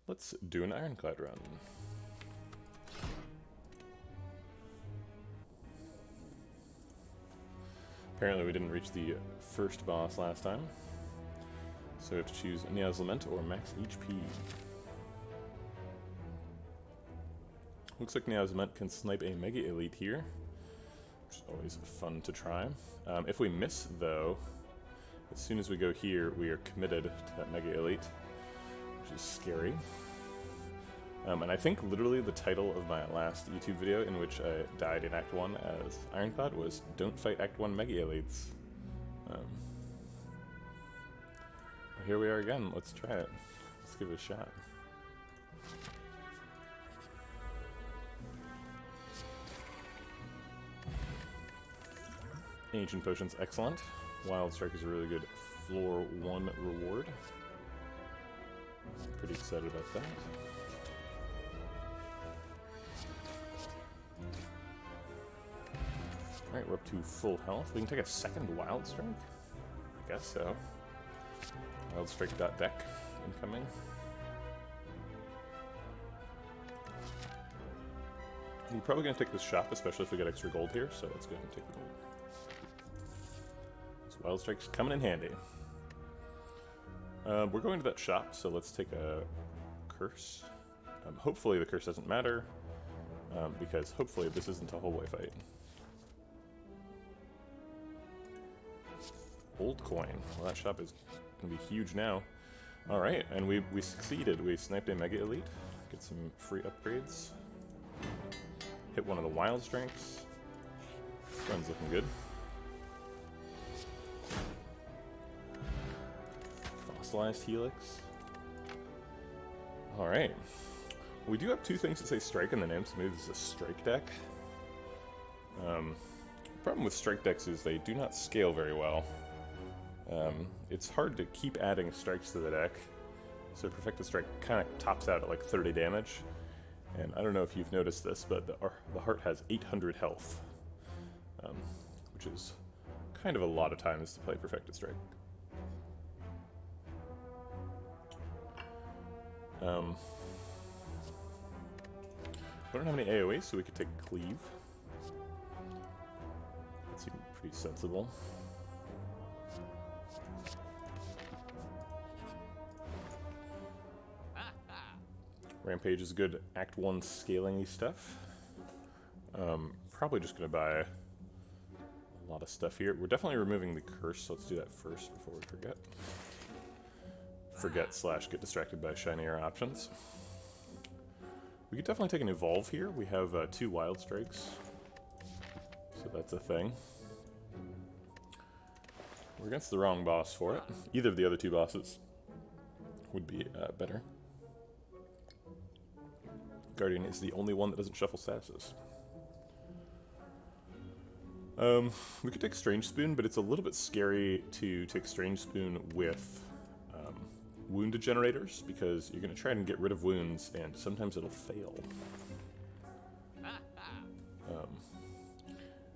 Let's do an Ironclad run. Apparently we didn't reach the first boss last time, so we have to choose Nea's Lament or max HP. Looks like Nea's Lament can snipe a Mega Elite here, which is always fun to try. If we miss, though, as soon as we go here, we are committed to that Mega Elite, which is scary. And I think literally the title of my last YouTube video in which I died in Act 1 as Ironclad was Don't Fight Act 1 Mega Elites. Here we are again, let's try it. Let's give it a shot. Ancient Potion's excellent. Wild Strike is a really good floor 1 reward. Pretty excited about that. Alright, we're up to full health. We can take a second Wild Strike? I guess so. Wild Strike.deck incoming. We're probably going to take this shop, especially if we get extra gold here, so let's go ahead and take the gold. This Wild Strike's coming in handy. We're going to that shop, so let's take a curse. Hopefully the curse doesn't matter, because hopefully this isn't a hallway fight. Old coin. Well, that shop is going to be huge now. Alright, and we succeeded. We sniped a Mega Elite. Get some free upgrades. Hit one of the Wild Strikes. Run's looking good. Fossilized Helix. Alright. We do have two things that say strike in the name, so maybe this is a strike deck. The problem with strike decks is they do not scale very well. It's hard to keep adding strikes to the deck, so Perfected Strike kind of tops out at like 30 damage. And I don't know if you've noticed this, but the heart has 800 health, which is kind of a lot of times to play Perfected Strike. We don't have any AoE, so we could take Cleave. That seems pretty sensible. Rampage is good Act 1 scaling-y stuff. Probably just going to buy a lot of stuff here. We're definitely removing the curse, so let's do that first before we forget. Get distracted by shinier options. We could definitely take an Evolve here. We have 2 Wild Strikes, so that's a thing. We're against the wrong boss for it. Either of the other 2 bosses would be better. Guardian is the only one that doesn't shuffle statuses. We could take Strange Spoon, but it's a little bit scary to take Strange Spoon with wound generators, because you're going to try and get rid of wounds, and sometimes it'll fail.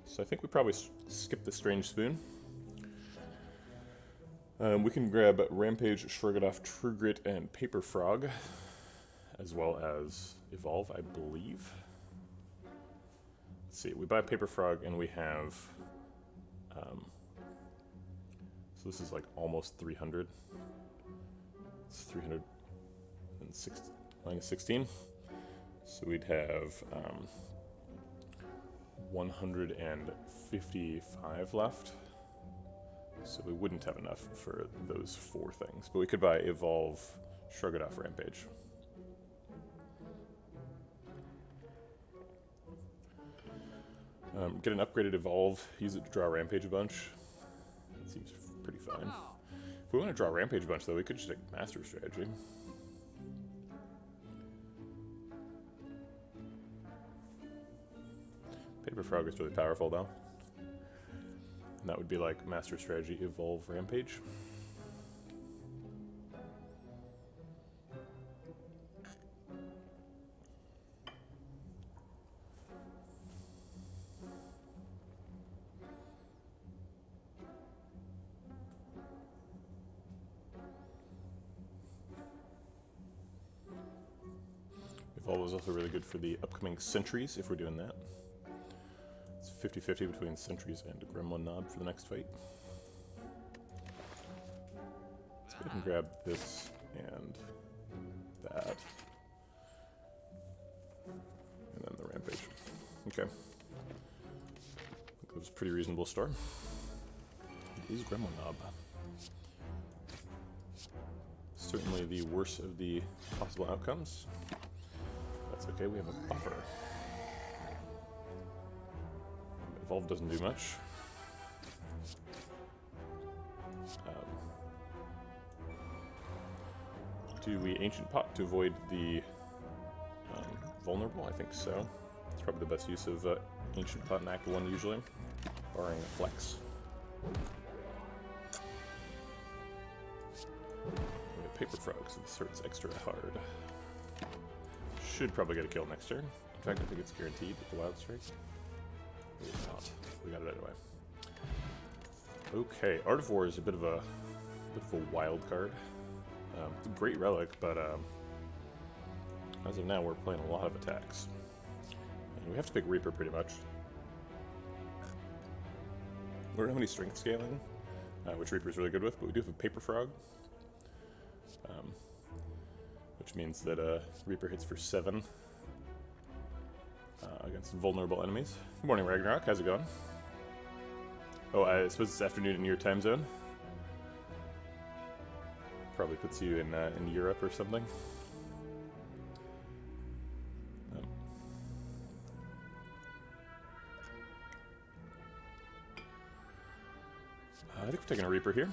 So I think we probably skip the Strange Spoon. We can grab Rampage, Shrug It Off, True Grit, and Paper Frog, as well as Evolve, I believe. Let's see, we buy Paper Frog and we have, so this is like almost 300. It's 306 minus 16. So we'd have 155 left. So we wouldn't have enough for those 4 things. But we could buy Evolve, Shrug It Off, Rampage. Get an upgraded Evolve, use it to draw Rampage a bunch. That seems pretty fine. If we want to draw Rampage a bunch, though, we could just take Master Strategy. Paper Frog is really powerful, though. And that would be like Master Strategy, Evolve, Rampage. Evolve is also really good for the upcoming Sentries, if we're doing that. It's 50-50 between Sentries and Gremlin Knob for the next fight. Let's go ahead and grab this and that. And then the Rampage. Okay. I think that was a pretty reasonable start. It is Gremlin Knob. Certainly the worst of the possible outcomes. That's okay, we have a buffer. Evolve doesn't do much. Do we Ancient Pot to avoid the vulnerable? I think so. It's probably the best use of Ancient Pot in Act 1 usually, barring a flex. We have Paper Frog, so this hurts extra hard. Should probably get a kill next turn. In fact, I think it's guaranteed with the Wild Strike. Maybe it's not. We got it anyway. Okay, Art of War is a bit of a wild card. It's a great relic, but as of now, we're playing a lot of attacks. And we have to pick Reaper pretty much. We don't have any strength scaling, which Reaper's really good with, but we do have a Paper Frog. Which means that Reaper hits for 7 against vulnerable enemies. Good morning, Ragnarok. How's it going? Oh, I suppose it's afternoon in your time zone. Probably puts you in Europe or something. I think we're taking a Reaper here.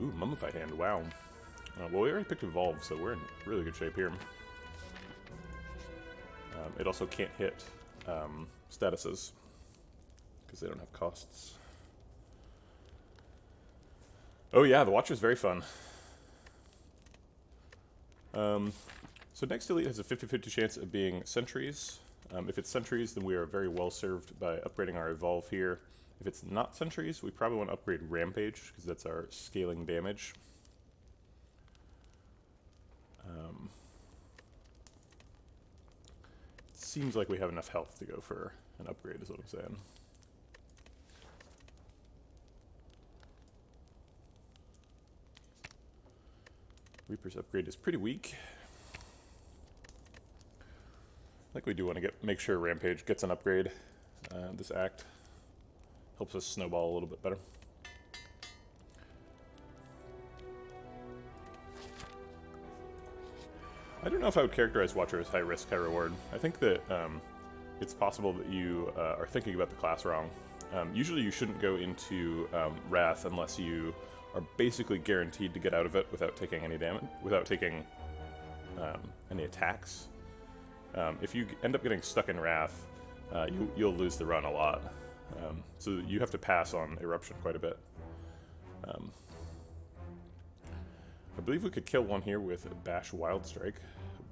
Ooh, Mummified Hand, wow. Well, we already picked Evolve, so we're in really good shape here. It also can't hit statuses, because they don't have costs. Oh yeah, the Watcher is very fun. So next elite has a 50-50 chance of being Sentries. If it's Sentries, then we are very well served by upgrading our Evolve here. If it's not Sentries, we probably want to upgrade Rampage, because that's our scaling damage. Seems like we have enough health to go for an upgrade, is what I'm saying. Reaper's upgrade is pretty weak. I think we do want to make sure Rampage gets an upgrade this act. Helps us snowball a little bit better. I don't know if I would characterize Watcher as high risk, high reward. I think that it's possible that you are thinking about the class wrong. Usually you shouldn't go into Wrath unless you are basically guaranteed to get out of it without taking any damage, without taking any attacks. If you end up getting stuck in Wrath, you'll lose the run a lot. So you have to pass on Eruption quite a bit. I believe we could kill one here with Bash Wild Strike,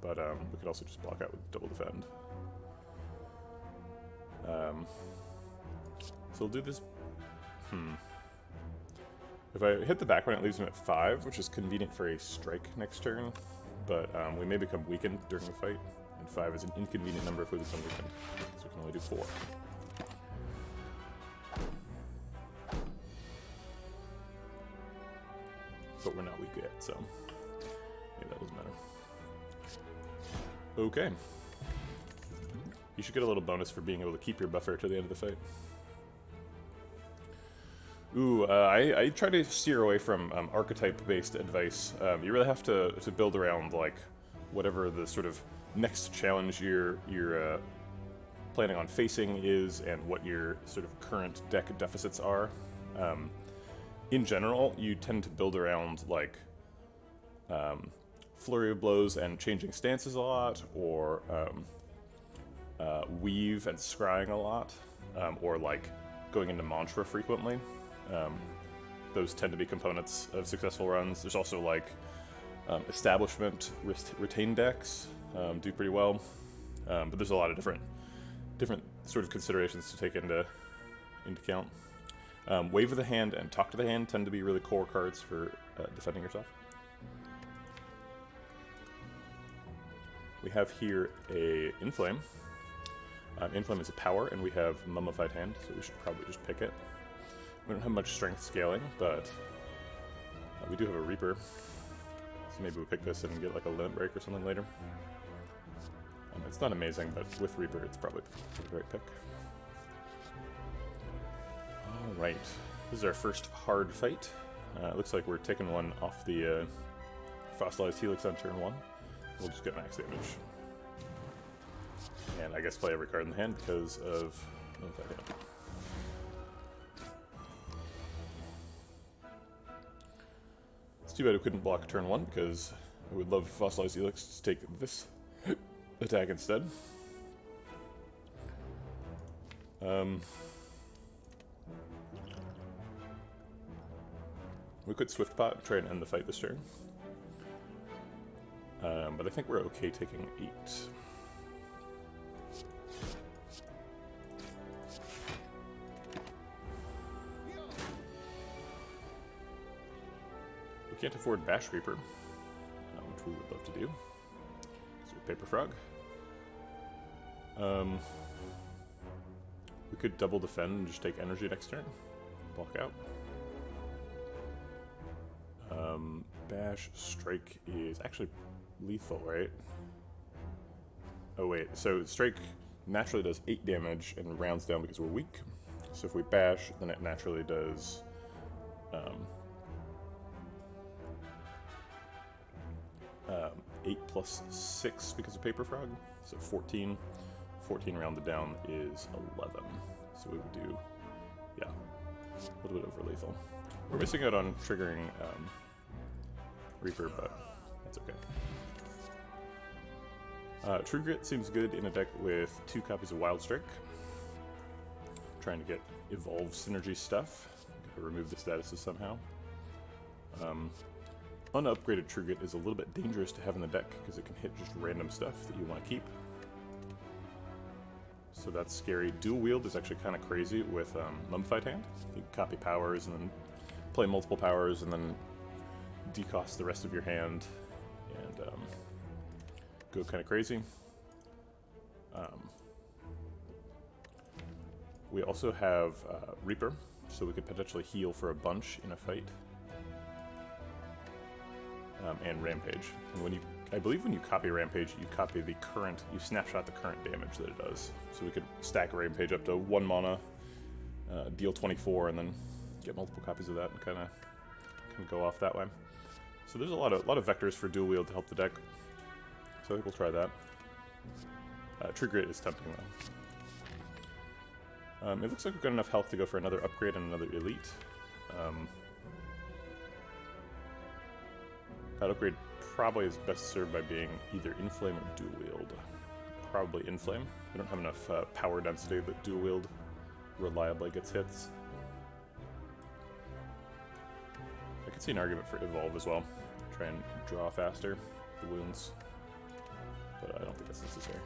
but we could also just block out with Double Defend. So we'll do this. If I hit the back one, it leaves him at 5, which is convenient for a strike next turn, but we may become weakened during the fight, and 5 is an inconvenient number if we become weakened, so we can only do 4. But we're not weak yet, so yeah, that doesn't matter. Okay. You should get a little bonus for being able to keep your buffer to the end of the fight. Ooh, I try to steer away from archetype-based advice. You really have to build around like whatever the sort of next challenge you're planning on facing is, and what your sort of current deck deficits are. In general, you tend to build around like Flurry of Blows and changing stances a lot, or Weave and Scrying a lot, or like going into Mantra frequently. Those tend to be components of successful runs. There's also like Establishment retain decks do pretty well, but there's a lot of different sort of considerations to take into account. Wave of the Hand and Talk to the Hand tend to be really core cards for defending yourself. We have here a Inflame. Inflame is a power, and we have Mummified Hand, so we should probably just pick it. We don't have much strength scaling, but we do have a Reaper. So maybe we pick this and get like a limit break or something later. It's not amazing, but with Reaper it's probably the right pick. Alright, this is our first hard fight. It looks like we're taking one off the Fossilized Helix on turn 1. We'll just get max damage. And I guess play every card in the hand because of Mummified Hand. It's too bad we couldn't block turn 1 because I would love Fossilized Helix to take this attack instead. We could Swift Pot and try and end the fight this turn. But I think we're okay taking 8. We can't afford Bash Reaper, which we would love to do. So Paper Frog. We could double defend and just take energy next turn. Block out. Bash Strike is actually lethal, right? Oh wait, so Strike naturally does 8 damage and rounds down because we're weak. So if we bash, then it naturally does 8 plus 6 because of Paper Frog, so 14. 14 rounded down is 11. So we would do, yeah, a little bit over lethal. We're missing out on triggering Reaper, but that's okay. True Grit seems good in a deck with 2 copies of Wild Strike. Trying to get evolve synergy stuff. Gotta remove the statuses somehow. Unupgraded True Grit is a little bit dangerous to have in the deck because it can hit just random stuff that you want to keep. So that's scary. Dual Wield is actually kind of crazy with Mummified Hand. You can copy powers and then play multiple powers and then decost the rest of your hand and go kind of crazy. We also have Reaper, so we could potentially heal for a bunch in a fight. And Rampage. And when you, I believe when you copy Rampage, you copy the current, you snapshot the current damage that it does. So we could stack Rampage up to 1 mana, deal 24, and then get multiple copies of that and kind of go off that way. So there's a lot of vectors for dual wield to help the deck. So I think we'll try that. True Grit is tempting though. It looks like we've got enough health to go for another upgrade and another elite. That upgrade probably is best served by being either Inflame or Dual Wield. Probably Inflame. We don't have enough power density that Dual Wield reliably gets hits. I could see an argument for Evolve as well. Try and draw faster the wounds, but I don't think that's necessary.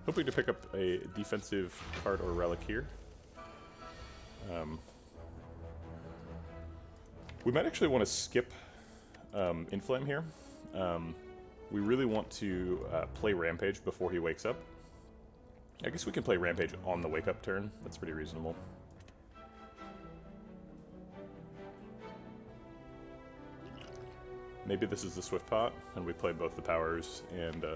Hoping to pick up a defensive card or relic here. We might actually want to skip Inflame here. We really want to play Rampage before he wakes up. I guess we can play Rampage on the wake up turn. That's pretty reasonable. Maybe this is the Swift Pot, and we play both the powers, and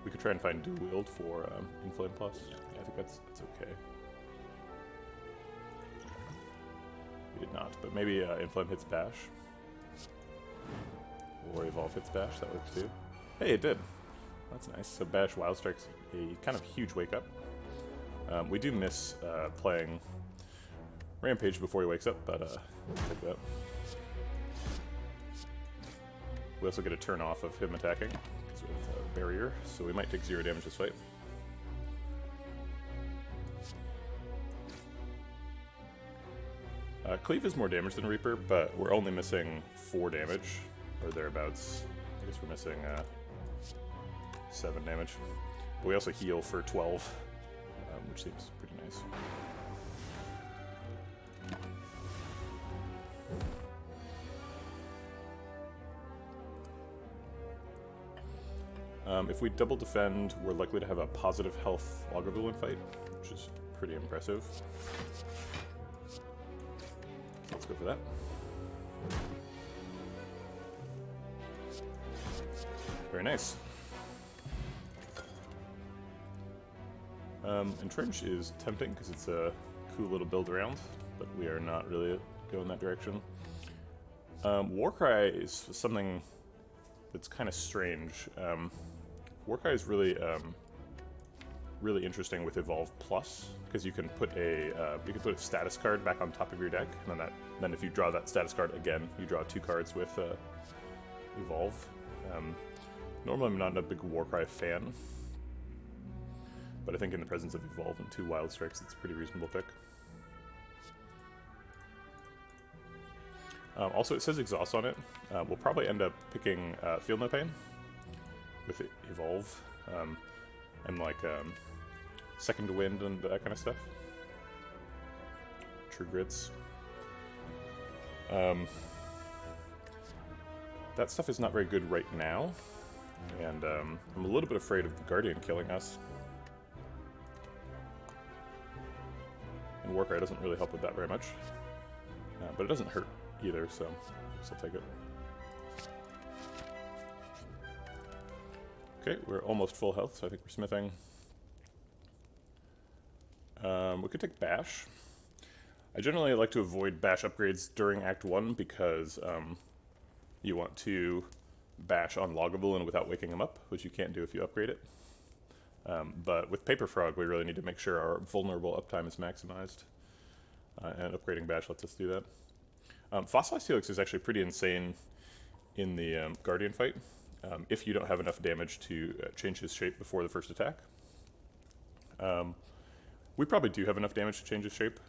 we could try and find Dual Wield for Inflame Plus. Yeah, I think that's okay. We did not, but maybe Inflame hits Bash. Or Evolve hits Bash, that works too. Hey, it did! That's nice. So Bash Wild Strike's a kind of huge wake up. We do miss playing Rampage before he wakes up, but we'll take that. We also get a turn off of him attacking. With a barrier, so we might take 0 damage this fight. Cleave is more damage than Reaper, but we're only missing 4 damage, or thereabouts. I guess we're missing 7 damage. But we also heal for 12, which seems pretty nice. If we double defend, we're likely to have a positive health Lagavulin fight, which is pretty impressive. Let's go for that. Very nice. Entrench is tempting because it's a cool little build around, but we are not really going that direction. Warcry is something that's kind of strange. Warcry is really really interesting with Evolve Plus because you can put a status card back on top of your deck, and then if you draw that status card again, you draw 2 cards with Evolve. Normally, I'm not a big Warcry fan, but I think in the presence of Evolve and 2 Wild Strikes, it's a pretty reasonable pick. Also, it says Exhaust on it. We'll probably end up picking Feel No Pain with Evolve, and like Second Wind and that kind of stuff. True Grits. That stuff is not very good right now, and I'm a little bit afraid of the Guardian killing us. And Warcry doesn't really help with that very much, but it doesn't hurt either, so I guess I'll take it. Okay, we're almost full health, so I think we're smithing. We could take Bash. I generally like to avoid Bash upgrades during Act 1 because you want to Bash on Lagavulin without waking him up, which you can't do if you upgrade it. But with Paper Frog, we really need to make sure our vulnerable uptime is maximized, and upgrading Bash lets us do that. Fossilized Helix is actually pretty insane in the Guardian fight, if you don't have enough damage to change his shape before the first attack. We probably do have enough damage to change his shape,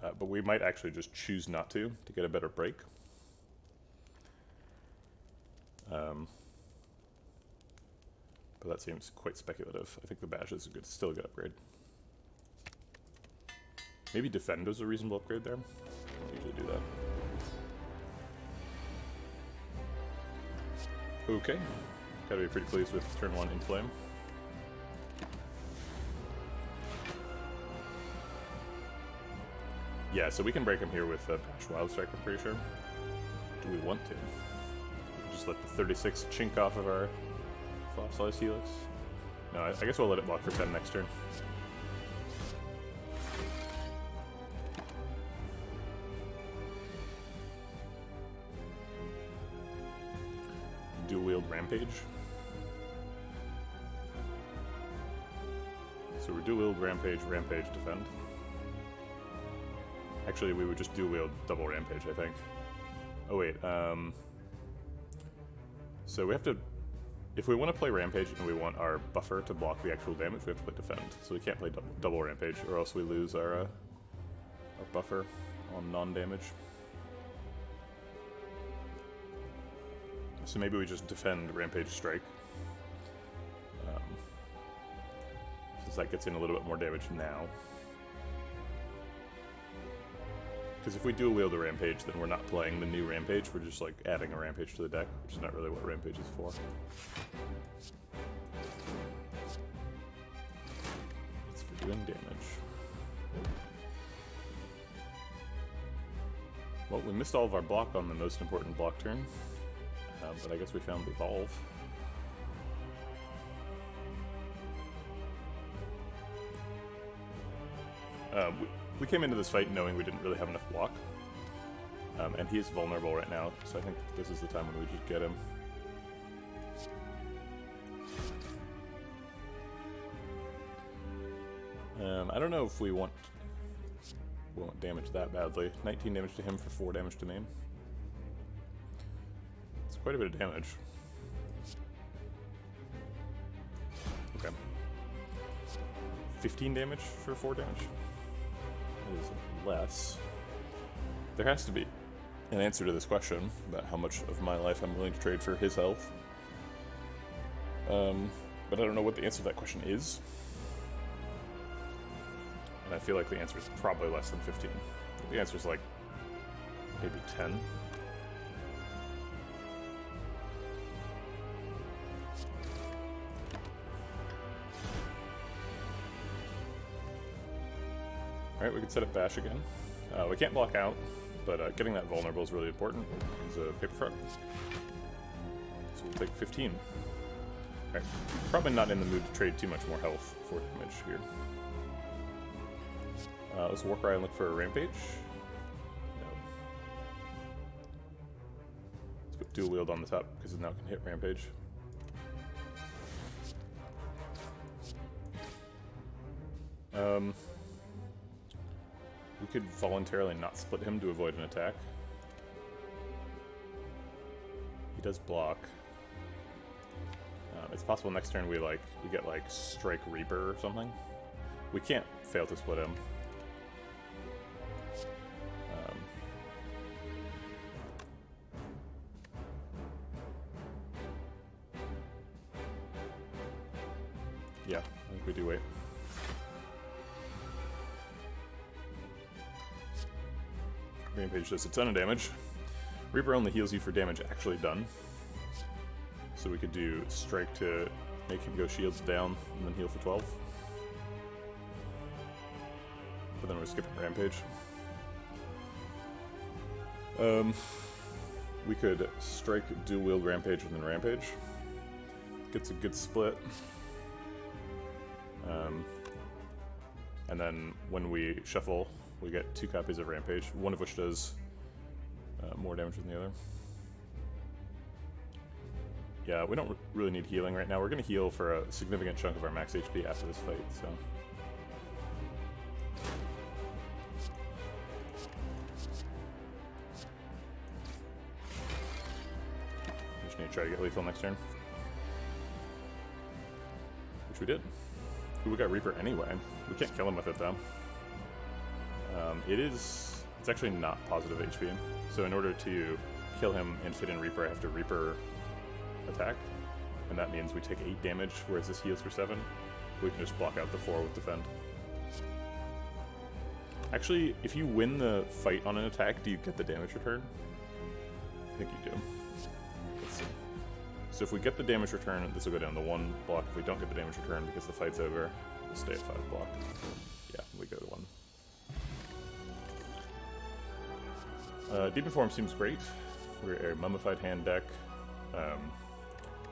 but we might actually just choose not to get a better break. But that seems quite speculative. I think the Bash is still a good upgrade. Maybe Defend is a reasonable upgrade there. I usually do that. Okay, gotta be pretty pleased with turn 1 Inflame. Yeah, so we can break him here with Bash Wild Strike, I'm pretty sure. Do we want to? Just let the 36 chink off of our Fossilized Helix? No, I guess we'll let it block for 10 next turn. Dual Wield Rampage. So we're Dual Wield Rampage, Rampage, Defend. Actually, we would just Dual Wield Double Rampage, I think. Oh wait, so we have to, if we want to play Rampage and we want our buffer to block the actual damage, we have to play Defend. So we can't play double Rampage, or else we lose our buffer on non-damage. So maybe we just defend Rampage Strike, since that gets in a little bit more damage now. Because if we Dual Wield a Rampage, then we're not playing the new Rampage, we're just like adding a Rampage to the deck, which is not really what Rampage is for. It's for doing damage. Well, we missed all of our block on the most important block turn. But I guess we found Evolve. We came into this fight knowing we didn't really have enough block. And he is vulnerable right now, so I think this is the time when we just get him. I don't know if we won't damage that badly. 19 damage to him for 4 damage to me. Quite a bit of damage. Okay. 15 damage for 4 damage? That is less. There has to be an answer to this question about how much of my life I'm willing to trade for his health. But I don't know what the answer to that question is. And I feel like the answer is probably less than 15. The answer is like maybe 10. Alright, we can set up Bash again. We can't block out, but getting that vulnerable is really important. It's a Paper Frog. So we'll take 15. Alright, probably not in the mood to trade too much more health for damage here. Let's Warcry and look for a Rampage. No. Let's put Dual Wield on the top, because it now can hit Rampage. We could voluntarily not split him to avoid an attack. He does block. It's possible next turn we get like Strike Reaper or something. We can't fail to split him. Yeah, I think we do wait. Rampage does a ton of damage. Reaper only heals you for damage actually done. So we could do Strike to make him go shields down and then heal for 12. But then we're skipping Rampage. We could Strike Dual Wield Rampage and then Rampage. Gets a good split. And then when we shuffle, we get 2 copies of Rampage, one of which does more damage than the other. Yeah, we don't really need healing right now. We're going to heal for a significant chunk of our max HP after this fight, so... Just need to try to get lethal next turn. Which we did. Ooh, we got Reaper anyway. We can't kill him with it, though. It's actually not positive HP, so in order to kill him and fit in Reaper, I have to Reaper attack, and that means we take 8 damage, whereas this heals for 7. We can just block out the 4 with Defend. Actually, if you win the fight on an attack, do you get the damage return? I think you do. Let's see. So if we get the damage return, this will go down to 1 block. If we don't get the damage return because the fight's over, we'll stay at 5 block. Yeah, we go to 1. Demon Form seems great. We're a Mummified Hand deck.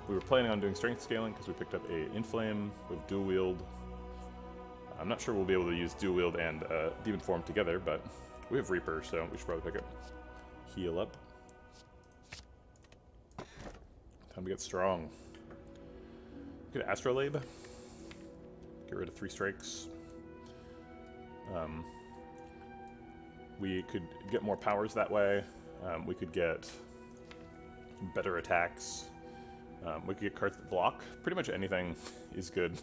We were planning on doing Strength Scaling because we picked up a Inflame with Dual Wield. I'm not sure we'll be able to use Dual Wield and Demon Form together, but we have Reaper, so we should probably pick it. Heal up. Time to get strong. Get Astrolabe. Get rid of 3 strikes. We could get more powers that way. We could get better attacks. We could get cards that block. Pretty much anything is good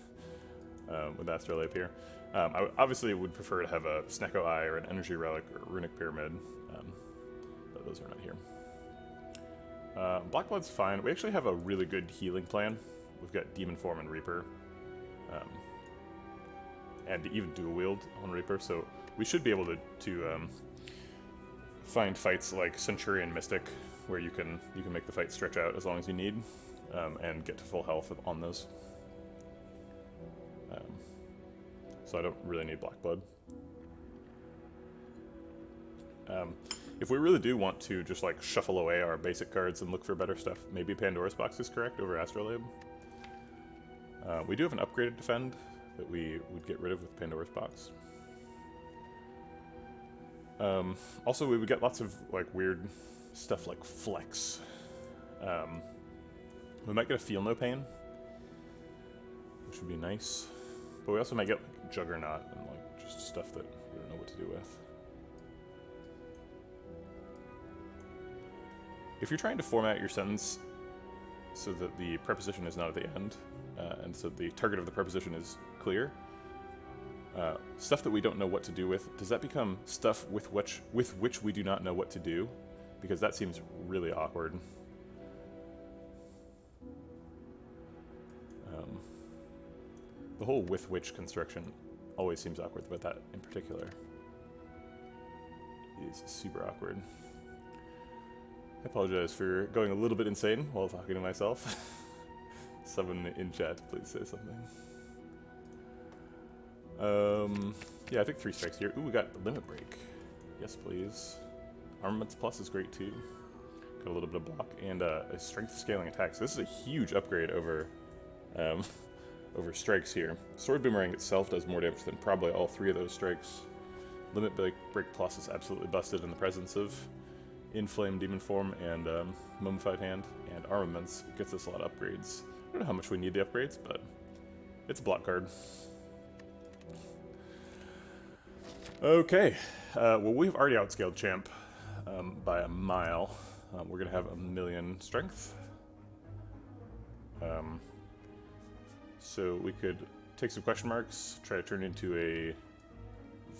with Astrolabe here. I obviously would prefer to have a Snecko Eye or an Energy Relic or a Runic Pyramid, but those are not here. Blackblood's fine. We actually have a really good healing plan. We've got Demon Form and Reaper, and even Dual Wield on Reaper, so we should be able to find fights like Centurion Mystic, where you can make the fight stretch out as long as you need, and get to full health on those. So I don't really need Blackblood. If we really do want to just like shuffle away our basic cards and look for better stuff, maybe Pandora's Box is correct over Astrolabe. We do have an upgraded Defend that we would get rid of with Pandora's Box. Also, we would get lots of like weird stuff like Flex. We might get a Feel No Pain, which would be nice. But we also might get like Juggernaut and like just stuff that we don't know what to do with. If you're trying to format your sentence so that the preposition is not at the end, and so the target of the preposition is clear, stuff that we don't know what to do with, does that become stuff with which we do not know what to do? Because that seems really awkward. The whole with which construction always seems awkward, but that in particular is super awkward. I apologize for going a little bit insane while talking to myself. Someone in chat, please say something. Yeah, I think 3 strikes here. Ooh, we got Limit Break. Yes, please. Armaments Plus is great too. Got a little bit of block and a strength scaling attack. So this is a huge upgrade over over strikes here. Sword Boomerang itself does more damage than probably all 3 of those strikes. Limit Break Plus is absolutely busted in the presence of Inflame Demon Form and Mummified Hand, and Armaments gets us a lot of upgrades. I don't know how much we need the upgrades, but it's a block card. Okay, well, we've already outscaled Champ by a mile. We're going to have 1,000,000 strength. So we could take some question marks, try to turn into a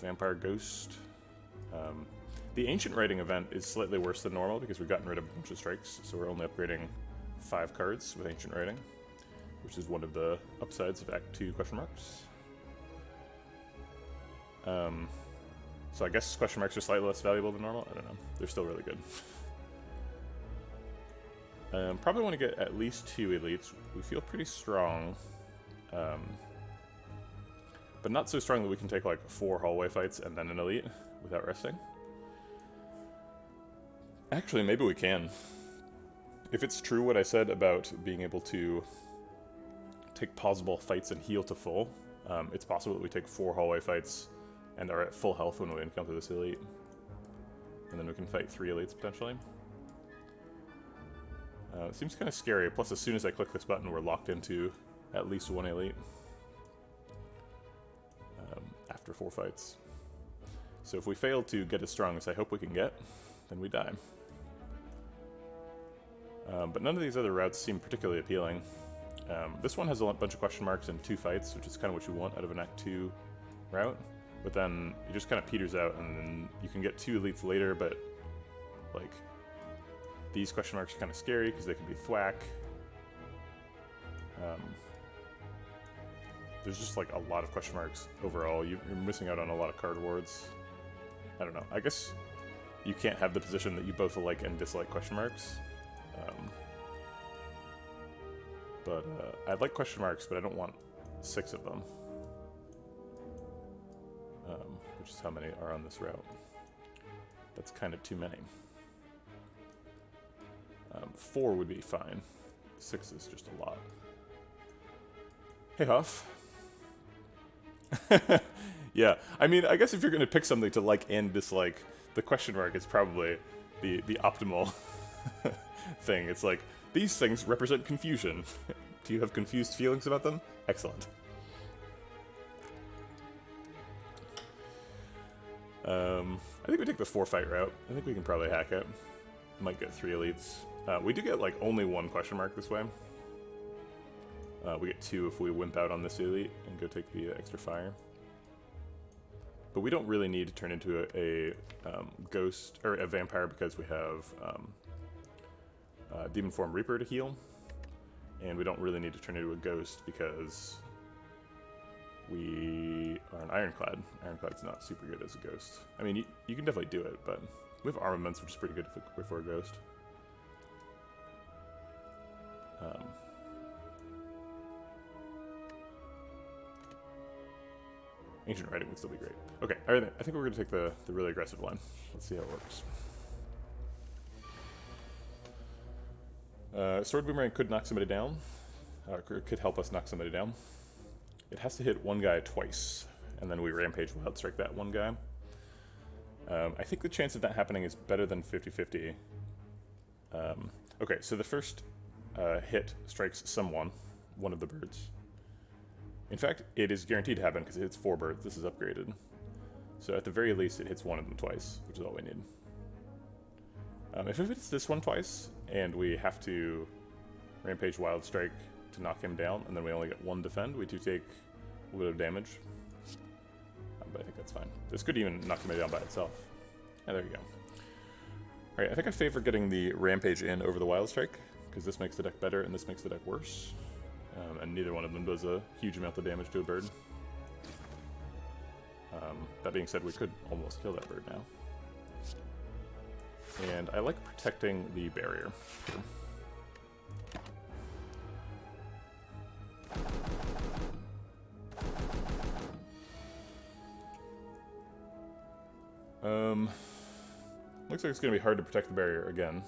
Vampire Ghost. The Ancient Writing event is slightly worse than normal because we've gotten rid of a bunch of strikes, so we're only upgrading 5 cards with Ancient Writing, which is one of the upsides of Act 2 question marks. So I guess question marks are slightly less valuable than normal. I don't know. They're still really good. Probably want to get at least 2 elites. We feel pretty strong. But not so strong that we can take like 4 hallway fights and then an elite without resting. Actually, maybe we can. If it's true what I said about being able to take pausable fights and heal to full, it's possible that we take 4 hallway fights and are at full health when we encounter this elite. And then we can fight 3 elites potentially. It seems kind of scary, plus as soon as I click this button we're locked into at least 1 elite. After 4 fights. So if we fail to get as strong as I hope we can get, then we die. But none of these other routes seem particularly appealing. This one has a bunch of question marks and 2 fights, which is kind of what you want out of an Act 2 route. But then it just kind of peters out, and then you can get 2 elites later, but like these question marks are kind of scary because they can be thwack. There's just like a lot of question marks overall. You're missing out on a lot of card awards. I don't know. I guess you can't have the position that you both like and dislike question marks. But I like question marks, but I don't want 6 of them. Which is how many are on this route. That's kind of too many. 4 would be fine. 6 is just a lot. Hey, Huff. Yeah, I mean, I guess if you're going to pick something to like and dislike, the question mark is probably the optimal thing. It's like, these things represent confusion. Do you have confused feelings about them? Excellent. I think we take the 4 fight route. I think we can probably hack it. Might get 3 elites. We do get like only 1 question mark this way. We get 2 if we wimp out on this elite and go take the extra fire. But we don't really need to turn into a ghost or a vampire because we have Demon Form Reaper to heal, and we don't really need to turn into a ghost because we are an Ironclad. Ironclad's not super good as a ghost. I mean, you can definitely do it, but we have Armaments, which is pretty good for a ghost. Ancient Writing would still be great. Okay, I think we're going to take the really aggressive line. Let's see how it works. Sword Boomerang could knock somebody down, or could help us knock somebody down. It has to hit 1 guy twice, and then we Rampage Wild Strike that 1 guy. I think the chance of that happening is better than 50-50. Okay, so the first hit strikes someone, one of the birds. In fact, it is guaranteed to happen because it hits 4 birds. This is upgraded. So at the very least, it hits 1 of them twice, which is all we need. If it hits this one twice, and we have to Rampage Wild Strike to knock him down, and then we only get 1 defend, we do take a little bit of damage. But I think that's fine. This could even knock him down by itself. Yeah, there you go. Alright, I think I favor getting the Rampage in over the Wild Strike, because this makes the deck better, and this makes the deck worse. And neither one of them does a huge amount of damage to a bird. That being said, we could almost kill that bird now. And I like protecting the barrier here. Looks like it's going to be hard to protect the barrier again.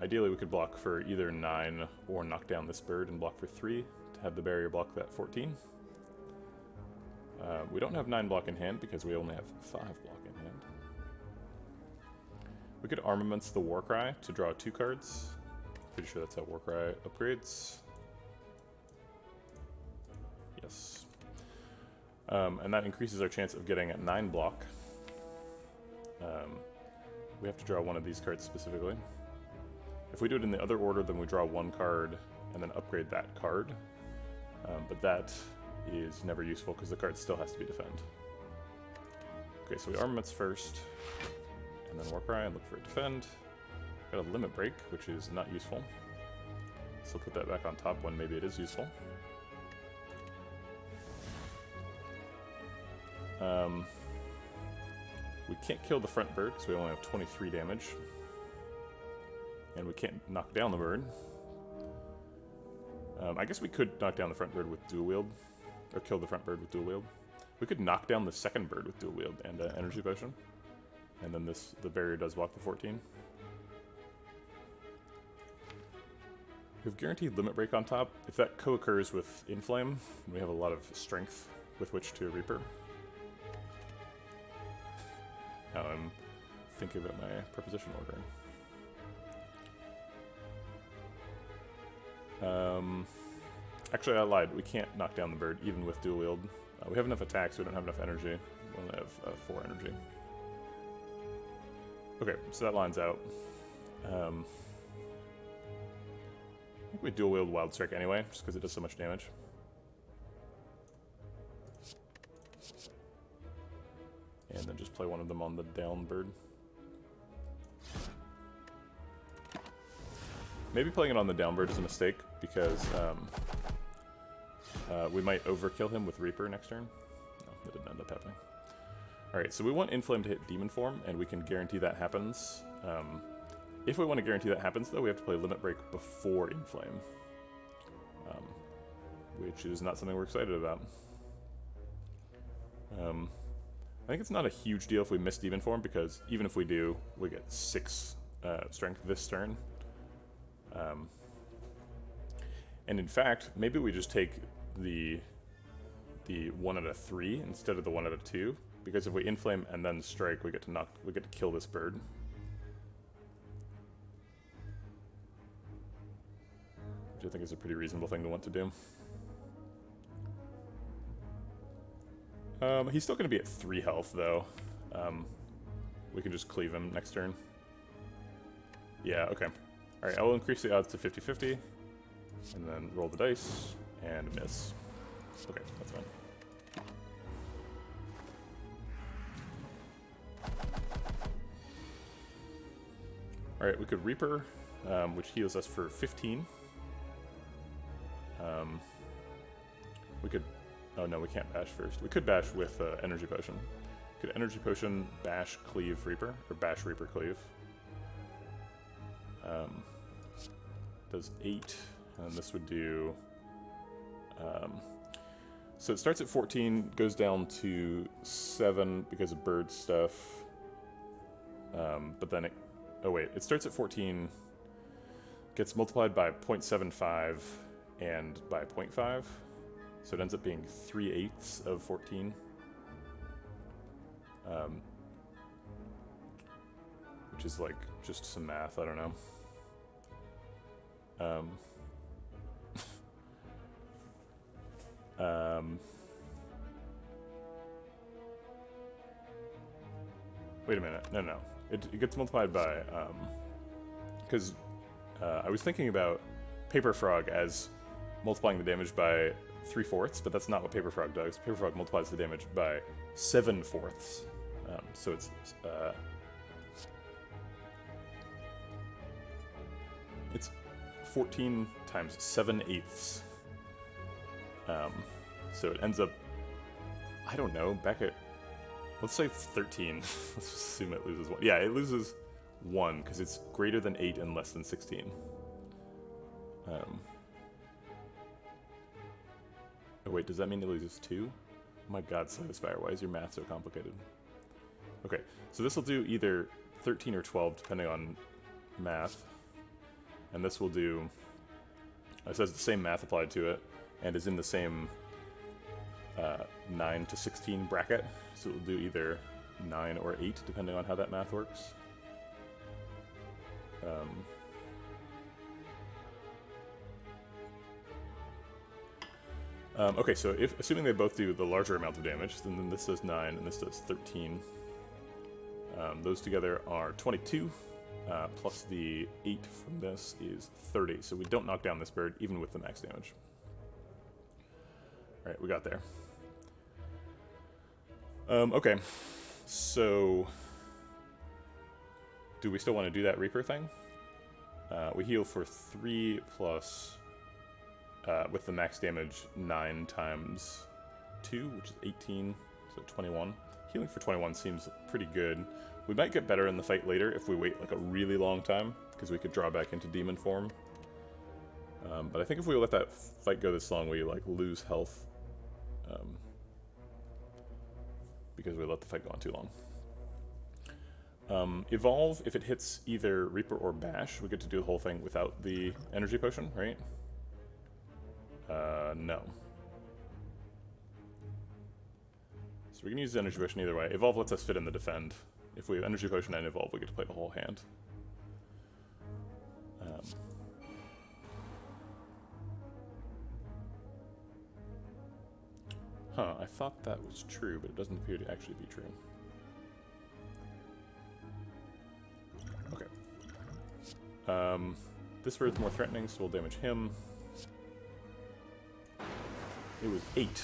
Ideally, we could block for either 9 or knock down this bird and block for 3 to have the barrier block that 14. We don't have 9 block in hand because we only have 5 block in hand. We could Armaments the Warcry to draw 2 cards. Pretty sure that's how Warcry upgrades. Yes. And that increases our chance of getting a 9 block. We have to draw one of these cards specifically. If we do it in the other order, then we draw 1 card and then upgrade that card. But that is never useful because the card still has to be defend. Okay, so we Armaments first, and then Warcry and look for a defend. Got a Limit Break, which is not useful. So put that back on top when maybe it is useful. We can't kill the front bird because we only have 23 damage. And we can't knock down the bird. I guess we could knock down the front bird with dual wield. Or kill the front bird with dual wield. We could knock down the second bird with dual wield and energy potion. And then the barrier does block the 14. We have guaranteed limit break on top. If that co-occurs with Inflame, we have a lot of strength with which to Reaper. Now I'm thinking about my preposition ordering. Actually, I lied. We can't knock down the bird, even with dual wield. We have enough attacks, we don't have enough energy. We only have 4 energy. Okay, so that lines out. I think we dual wield Wild Strike anyway, just because it does so much damage. And then just play one of them on the down bird. Maybe playing it on the down bird is a mistake, because we might overkill him with Reaper next turn. No, that didn't end up happening. Alright, so we want Inflame to hit Demon Form, and we can guarantee that happens. If we want to guarantee that happens, though, we have to play Limit Break before Inflame. Which is not something we're excited about. I think it's not a huge deal if we miss Demon Form, because even if we do, we get 6 strength this turn. And in fact, maybe we just take the 1 out of 3 instead of the 1 out of 2, because if we Inflame and then strike, we get to kill this bird. Which I think is a pretty reasonable thing to want to do. He's still going to be at 3 health, though. We can just cleave him next turn. Yeah, okay. Alright, I will increase the odds to 50-50, and then roll the dice, and miss. Okay, that's fine. Alright, we could Reaper, which heals us for 15. We could... Oh no, we can't bash first. We could bash with Energy Potion. We could Energy Potion, bash, cleave, Reaper, or bash, Reaper, cleave. Does 8, and this would do... so it starts at 14, goes down to 7 because of bird stuff. But then it... Oh wait, it starts at 14, gets multiplied by 0.75 and by 0.5. So it ends up being 3/8 of 14. Which is like just some math, I don't know. Wait a minute, no. It gets multiplied by, because I was thinking about Paper Frog as multiplying the damage by 3/4, but that's not what Paper Frog does. Paper Frog multiplies the damage by 7/4. So it's 14 times 7/8. So it ends up, I don't know, back at, let's say 13. Let's assume it loses 1. Yeah, it loses 1 because it's greater than 8 and less than 16. Oh wait, does that mean it loses 2? My god, Slay the Spire, why is your math so complicated? Okay, so this will do either 13 or 12, depending on math. And this will do... It says the same math applied to it, and is in the same 9 to 16 bracket. So it will do either 9 or 8, depending on how that math works. Okay, so assuming they both do the larger amount of damage, then this does 9 and this does 13. Those together are 22, plus the 8 from this is 30. So we don't knock down this bird, even with the max damage. Alright, we got there. Okay, so... do we still want to do that Reaper thing? We heal for 3 plus... with the max damage 9 times 2, which is 18, so 21. Healing for 21 seems pretty good. We might get better in the fight later if we wait like a really long time, because we could draw back into demon form. But I think if we let that fight go this long, we like lose health, because we let the fight go on too long. Evolve, if it hits either Reaper or Bash, we get to do the whole thing without the energy potion, right? No. So we can use the energy potion either way. Evolve lets us fit in the defend. If we have energy potion and evolve, we get to play the whole hand. I thought that was true, but it doesn't appear to actually be true. Okay. This bird's more threatening, so we'll damage him. It was 8.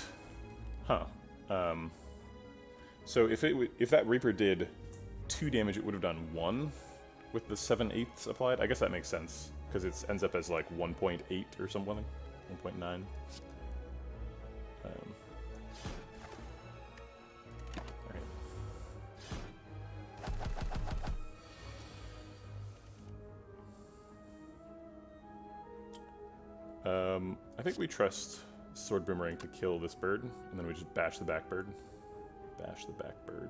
So if that Reaper did 2 damage, it would have done 1 with the 7/8 applied. I guess that makes sense, because it ends up as like 1.8 or something. 1.9. I think we trust Sword Boomerang to kill this bird, and then we just bash the back bird. Bash the back bird.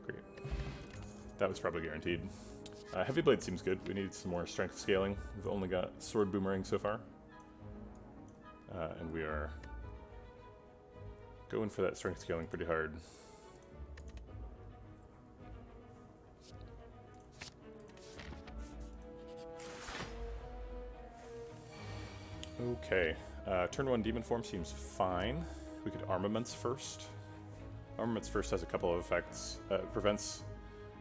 Great. That was probably guaranteed. Heavy Blade seems good. We need some more strength scaling. We've only got Sword Boomerang so far. And we are going for that strength scaling pretty hard. Okay, turn 1 demon form seems fine. We could armaments first. Armaments first has a couple of effects. Prevents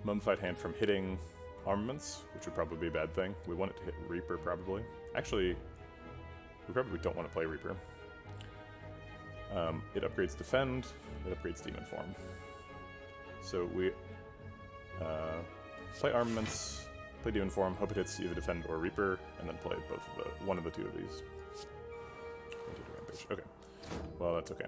Mummified Hand from hitting armaments, which would probably be a bad thing. We want it to hit Reaper, probably. Actually, we probably don't want to play Reaper. It upgrades Defend, it upgrades Demon Form. So we play armaments, play Demon Form, hope it hits either Defend or Reaper, and then play both of one of the 2 of these. Okay. Well, that's okay.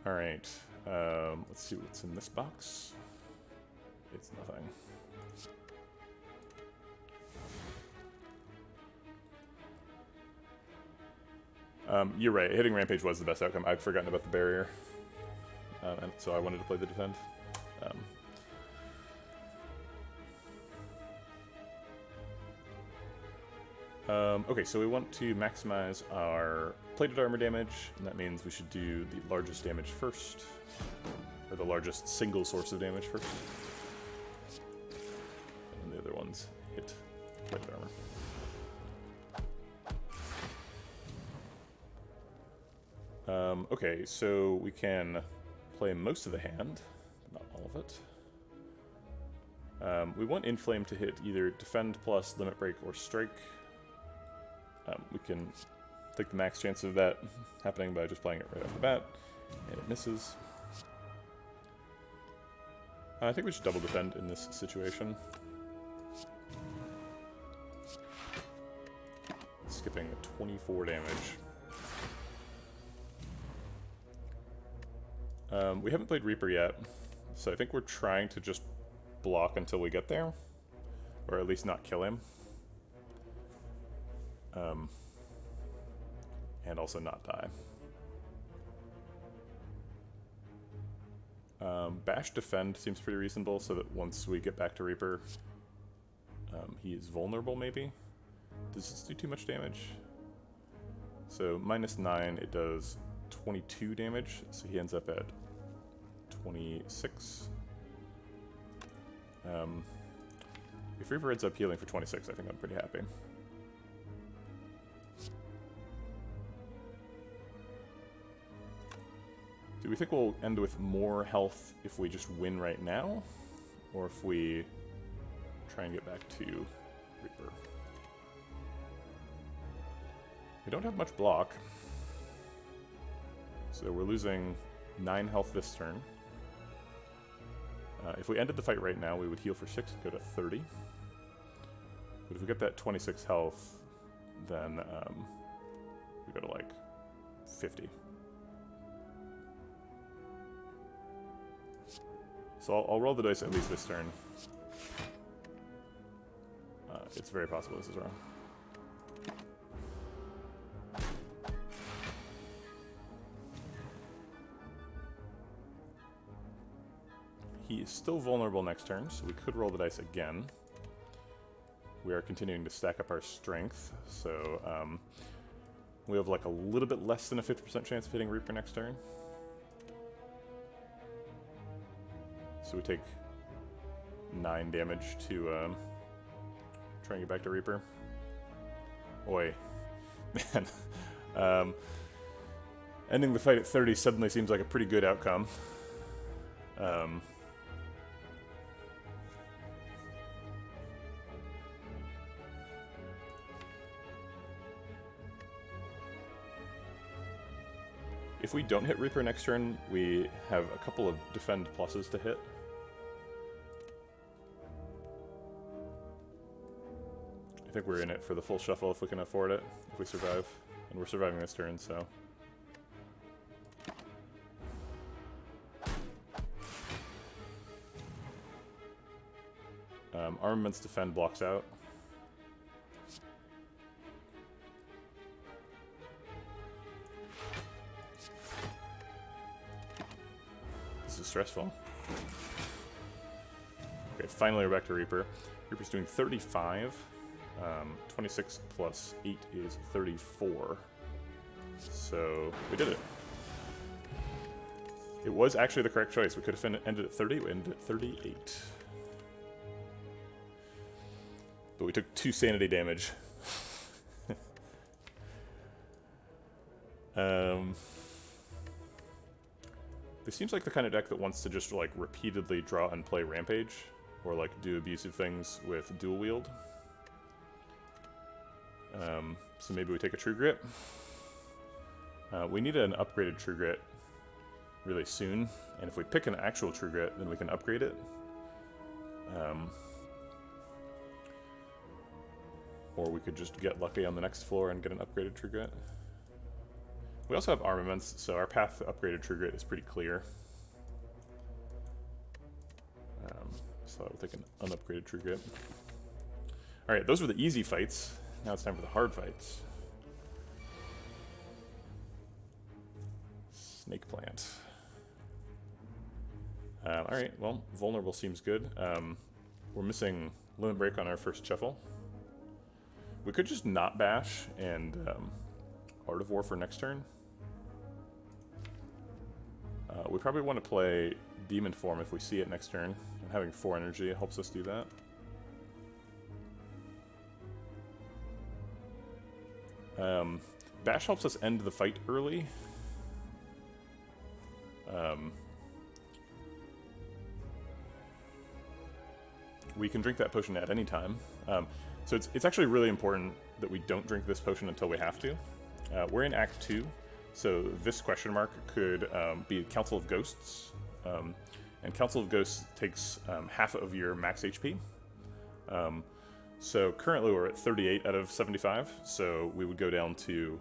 Alright. Let's see what's in this box. It's nothing. You're right. Hitting Rampage was the best outcome. I'd forgotten about the barrier. And so I wanted to play the Defend. Okay, so we want to maximize our plated armor damage, and that means we should do the largest damage first, or the largest single source of damage first. And the other ones hit plated armor. Okay, so we can play most of the hand, but not all of it. We want Inflame to hit either Defend plus, Limit Break, or Strike. We can take the max chance of that happening by just playing it right off the bat, and it misses. I think we should double Defend in this situation. Skipping 24 damage. We haven't played Reaper yet, so I think we're trying to just block until we get there, or at least not kill him. And also not die. Bash defend seems pretty reasonable, so that once we get back to Reaper, he is vulnerable maybe? Does this do too much damage? So -9, it does 22 damage, so he ends up at 26. If Reaper ends up healing for 26, I think I'm pretty happy. Do we think we'll end with more health if we just win right now? Or if we try and get back to Reaper? We don't have much block. So we're losing 9 health this turn. If we ended the fight right now, we would heal for 6 and go to 30. But if we get that 26 health, then we go to like 50. So I'll roll the dice at least this turn. It's very possible this is wrong. He is still vulnerable next turn, so we could roll the dice again. We are continuing to stack up our strength, so we have like a little bit less than a 50% chance of hitting Reaper next turn. So we take 9 damage to try and get back to Reaper. Oi. Man. Ending the fight at 30 suddenly seems like a pretty good outcome. If we don't hit Reaper next turn, we have a couple of defend pluses to hit. I think we're in it for the full shuffle if we can afford it, if we survive. And we're surviving this turn, so... Armaments defend blocks out. This is stressful. Okay, finally we're back to Reaper. Reaper's doing 35. 26 plus 8 is 34. So, we did it. It was actually the correct choice. We could have ended at 30, we ended at 38. But we took 2 sanity damage. This seems like the kind of deck that wants to just like repeatedly draw and play Rampage, or like do abusive things with dual wield. So maybe we take a True Grit. We need an upgraded True Grit really soon, and if we pick an actual True Grit, then we can upgrade it. Or we could just get lucky on the next floor and get an upgraded True Grit. We also have armaments, so our path to upgraded True Grit is pretty clear. So I would take an unupgraded True Grit. Alright, those were the easy fights. Now it's time for the hard fights. Snake Plant. Alright, well, vulnerable seems good. We're missing Limit Break on our first shuffle. We could just not bash and Art of War for next turn. We probably want to play Demon Form if we see it next turn. And having 4 energy helps us do that. Bash helps us end the fight early. We can drink that potion at any time. So it's actually really important that we don't drink this potion until we have to. We're in Act 2, so this question mark could be Council of Ghosts. And Council of Ghosts takes half of your max HP. So currently we're at 38 out of 75, so we would go down to,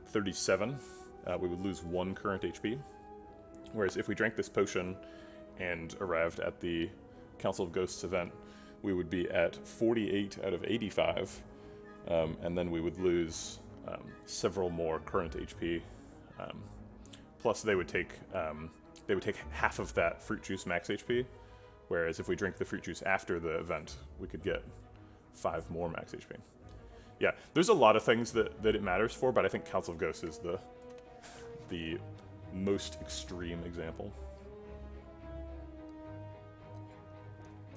37? We would lose 1 current HP. Whereas if we drank this potion and arrived at the Council of Ghosts event, we would be at 48 out of 85, and then we would lose several more current HP. Plus, they would take half of that fruit juice max HP, whereas if we drink the fruit juice after the event, we could get 5 more max HP. Yeah, there's a lot of things that it matters for, but I think Council of Ghosts is the most extreme example.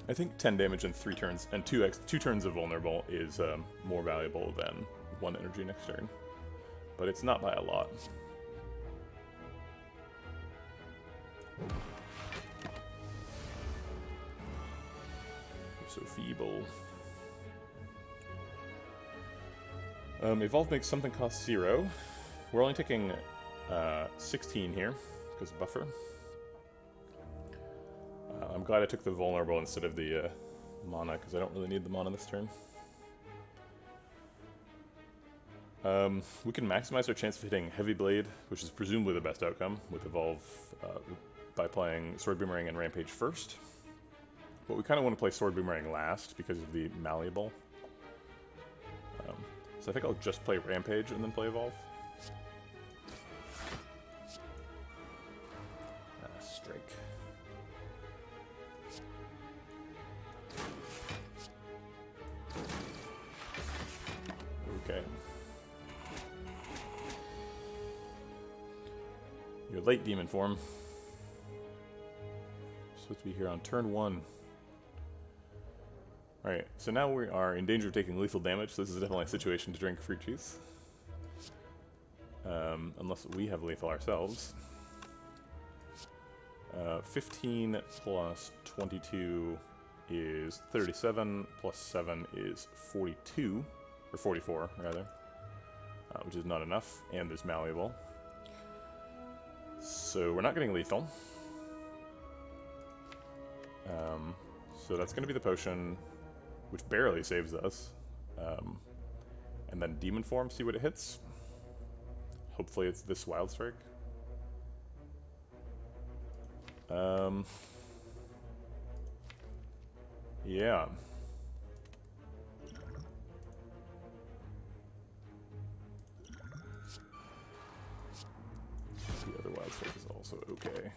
I think 10 damage in 3 turns and 2 turns of vulnerable is more valuable than 1 energy next turn, but it's not by a lot. You're so feeble. Evolve makes something cost 0. We're only taking 16 here because of buffer. I'm glad I took the vulnerable instead of the mana, because I don't really need the mana this turn. We can maximize our chance of hitting Heavy Blade, which is presumably the best outcome, with Evolve by playing Sword Boomerang and Rampage first. But we kind of want to play Sword Boomerang last because of the Malleable. So I think I'll just play Rampage and then play Evolve. Strike. Okay. Your late demon form. Supposed to be here on turn 1. Alright, so now we are in danger of taking lethal damage, so this is definitely a situation to drink fruit juice. Unless we have lethal ourselves. 15 plus 22 is 37, plus 7 is 42, or 44, rather. Which is not enough, and there's Malleable. So we're not getting lethal. So that's going to be the potion, which barely saves us. And then Demon Form, see what it hits. Hopefully it's this Wild Strike. Yeah. The other Wild Strike is also okay.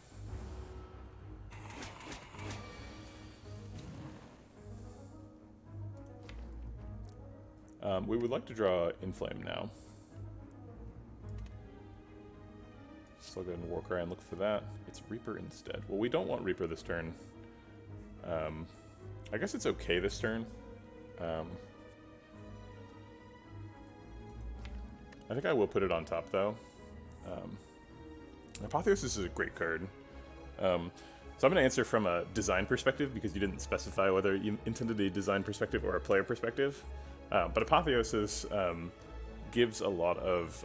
We would like to draw Inflame now. So I'll go ahead and Warcry and look for that. It's Reaper instead. Well, we don't want Reaper this turn. I guess it's okay this turn. I think I will put it on top, though. Apotheosis is a great card. So I'm going to answer from a design perspective, because you didn't specify whether you intended a design perspective or a player perspective. But Apotheosis gives a lot of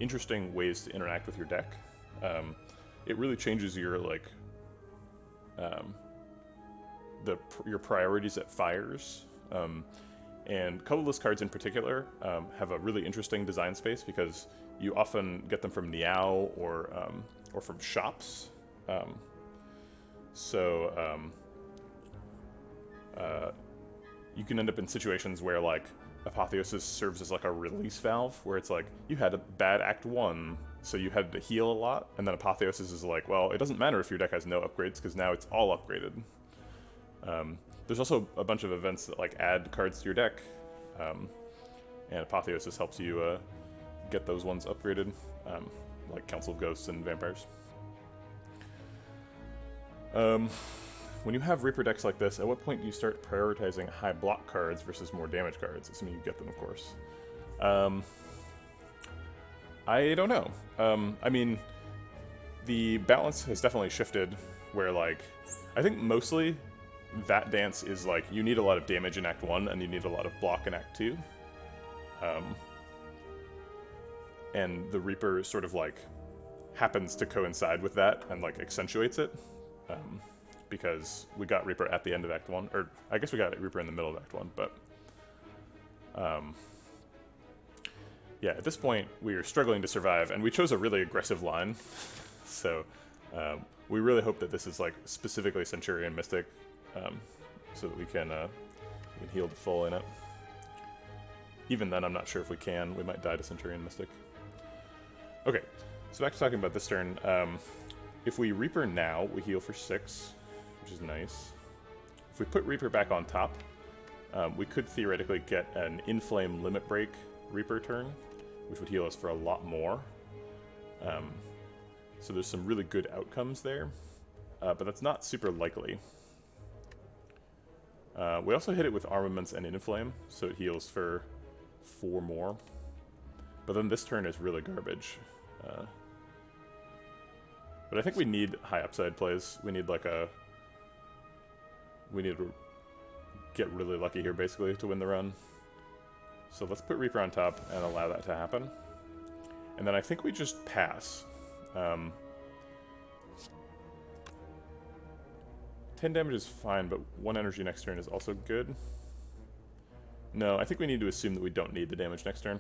interesting ways to interact with your deck. It really changes your your priorities at fires. And colorless cards in particular have a really interesting design space, because you often get them from Niao or from shops. You can end up in situations where Apotheosis serves as a release valve, where it's you had a bad Act 1, so you had to heal a lot, and then Apotheosis is well, it doesn't matter if your deck has no upgrades, because now it's all upgraded. There's also a bunch of events that add cards to your deck, and Apotheosis helps you get those ones upgraded, like Council of Ghosts and Vampires. When you have Reaper decks like this, at what point do you start prioritizing high block cards versus more damage cards? Assuming you get them, of course. I don't know. I mean, the balance has definitely shifted, where I think mostly that dance is you need a lot of damage in Act 1 and you need a lot of block in Act 2. And the Reaper sort of happens to coincide with that and accentuates it. Because we got Reaper at the end of Act 1, or I guess we got Reaper in the middle of Act 1, but yeah, at this point we are struggling to survive, and we chose a really aggressive line, so We really hope that this is like specifically Centurion Mystic, so that we can heal to full in it. Even then, I'm not sure if we can. We might die to Centurion Mystic. Okay, so back to talking about this turn. If we Reaper now, we heal for 6, which is nice. If we put Reaper back on top, we could theoretically get an Inflame Limit Break Reaper turn, which would heal us for a lot more. So there's some really good outcomes there, but that's not super likely. We also hit it with Armaments and Inflame, so it heals for 4 more. But then this turn is really garbage. But I think we need high upside plays. We need like a... We need to get really lucky here, basically, to win the run. So let's put Reaper on top and allow that to happen. And then I think we just pass. 10 damage is fine, but 1 energy next turn is also good. No, I think we need to assume that we don't need the damage next turn.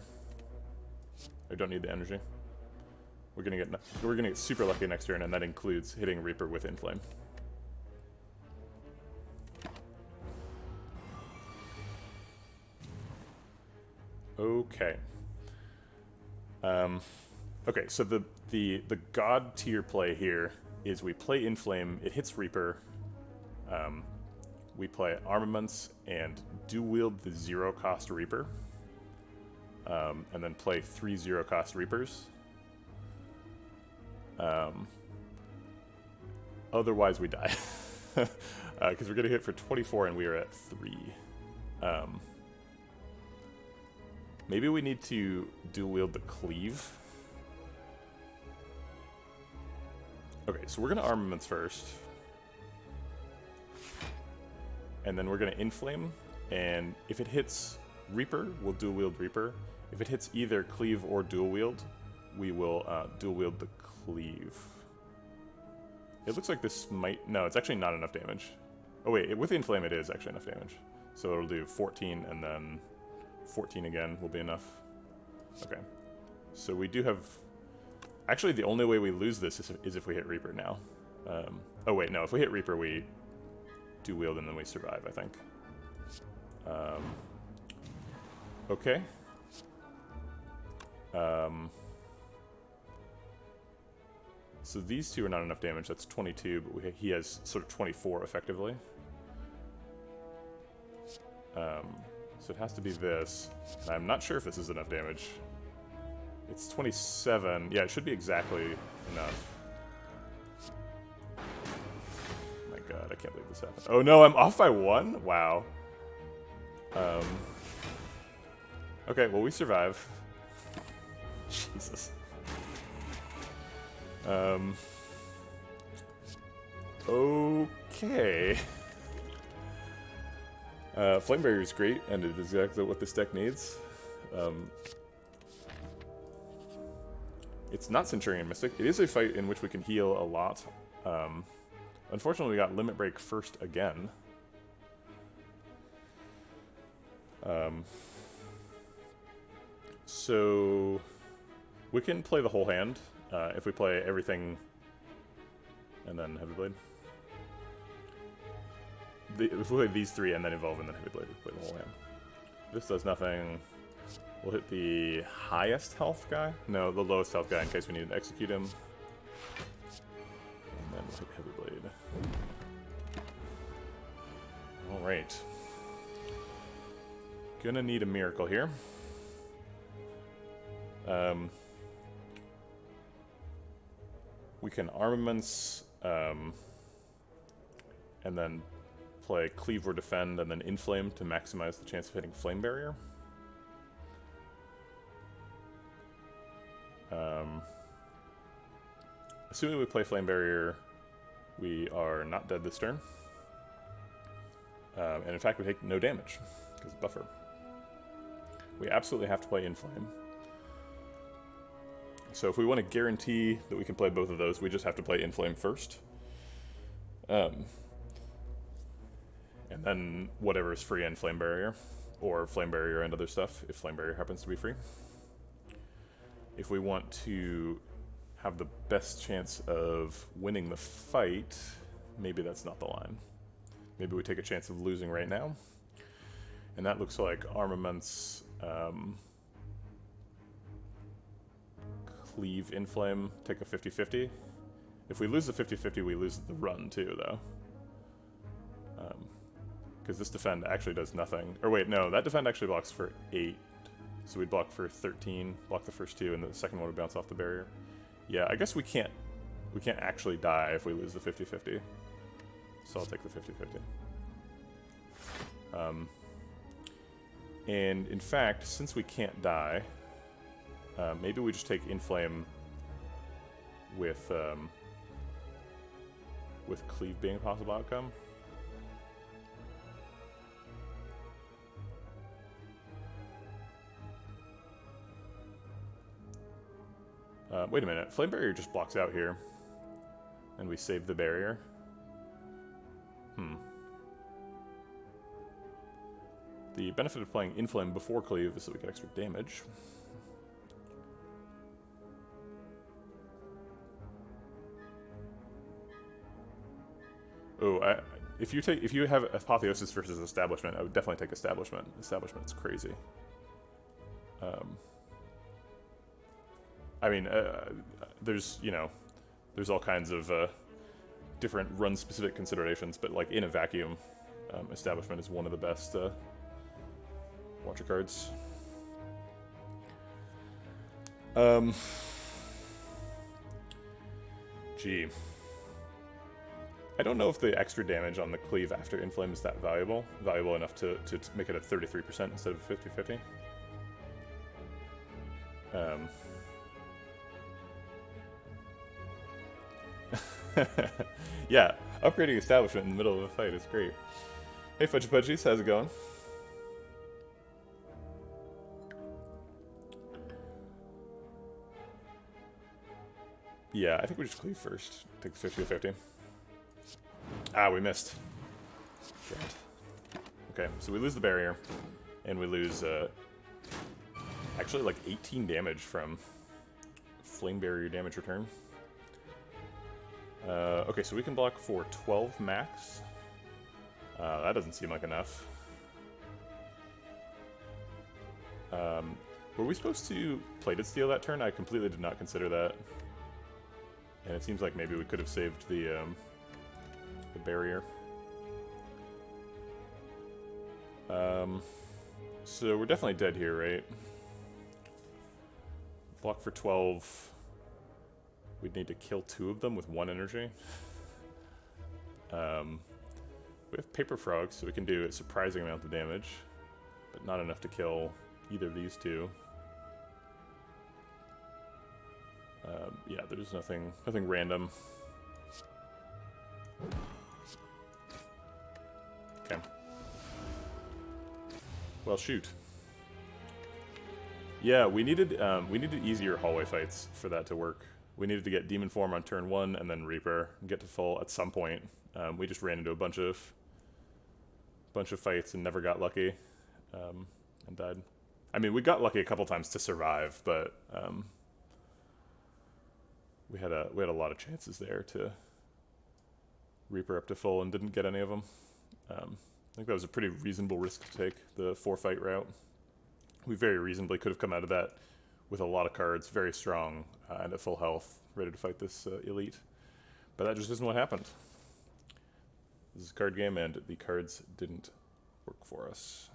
Or don't need the energy. We're gonna get super lucky next turn, and that includes hitting Reaper with Inflame. Okay. Okay, so the god tier play here is we play Inflame, it hits Reaper, we play Armaments and dual-wield the 0-cost Reaper, and then play 3 0-cost Reapers. Otherwise we die, because we're going to hit for 24 and we are at 3. Maybe we need to dual-wield the Cleave. Okay, so we're going to Armaments first. And then we're going to Inflame, and if it hits Reaper, we'll dual-wield Reaper. If it hits either Cleave or dual-wield, we will dual-wield the Cleave. It looks like this might... No, it's actually not enough damage. Oh wait, with Inflame it is actually enough damage. So it'll do 14 and then 14 again will be enough. Okay. So we do have... Actually, the only way we lose this is if we hit Reaper now. Oh wait, no, if we hit Reaper we dual-wield and then we survive, I think. Okay. So these two are not enough damage, that's 22, but he has sort of 24 effectively. So it has to be this. And I'm not sure if this is enough damage. It's 27. Yeah, it should be exactly enough. Oh my god, I can't believe this happened. Oh no, I'm off by 1? Wow. Okay, well we survive. Jesus. Okay. Flame Barrier is great, and it is exactly what this deck needs. It's not Centurion Mystic. It is a fight in which we can heal a lot. Unfortunately, we got Limit Break first again. So we can play the whole hand if we play everything and then Heavy Blade. If we play these 3 and then Evolve and then Heavy Blade, we play the whole hand. This does nothing. We'll hit the highest health guy? No, the lowest health guy in case we need to execute him. And then we'll hit Heavy Blade. Alright. Gonna need a miracle here. We can Armaments, and then play Cleave or Defend, and then Inflame to maximize the chance of hitting Flame Barrier. Assuming we play Flame Barrier, we are not dead this turn. And in fact, we take no damage, because buffer. We absolutely have to play Inflame. So if we want to guarantee that we can play both of those, we just have to play Inflame first. And then whatever is free and Flame Barrier, or Flame Barrier and other stuff, if Flame Barrier happens to be free. If we want to have the best chance of winning the fight, maybe that's not the line. Maybe we take a chance of losing right now. And that looks like armaments, cleave, inflame, take a 50-50. If we lose the 50-50, we lose the run too, though. Because this defend actually does nothing. Or wait, no, that defend actually blocks for 8. So we'd block for 13, block the first 2, and the second one would bounce off the barrier. Yeah, I guess we can't actually die if we lose the 50-50. So I'll take the 50-50. And in fact, since we can't die, maybe we just take inflame with cleave being a possible outcome. Wait a minute, flame barrier just blocks out here, and we save the barrier. The benefit of playing inflame before cleave is that we get extra damage. Oh, if you have apotheosis versus establishment, I would definitely take establishment. Establishment's crazy. I mean, there's all kinds of different run-specific considerations, but like in a vacuum, establishment is one of the best watcher cards. Gee. I don't know if the extra damage on the cleave after inflame is that valuable enough to make it a 33% instead of 50-50. Yeah, upgrading establishment in the middle of a fight is great. Hey Fudgy Pudgies, how's it going? Yeah, I think we just cleave first. Take the 50-50. Ah, we missed. Shit. Okay, so we lose the barrier, and we lose actually like 18 damage from flame barrier damage return. Okay, so we can block for 12 max. That doesn't seem like enough. Were we supposed to plated steel that turn? I completely did not consider that. And it seems like maybe we could have saved the barrier. So we're definitely dead here, right? Block for 12. We'd need to kill 2 of them with 1 energy. We have paper frogs, so we can do a surprising amount of damage, but not enough to kill either of these 2. Yeah, there's nothing random. Okay. Well, shoot. Yeah, we needed easier hallway fights for that to work. We needed to get Demon Form on turn 1 and then Reaper and get to full at some point. We just ran into a bunch of fights and never got lucky, and died. I mean, we got lucky a couple times to survive, but we had a lot of chances there to Reaper up to full and didn't get any of them. I think that was a pretty reasonable risk to take, the 4-fight route. We very reasonably could have come out of that with a lot of cards, very strong, and at full health, ready to fight this elite. But that just isn't what happened. This is a card game, and the cards didn't work for us.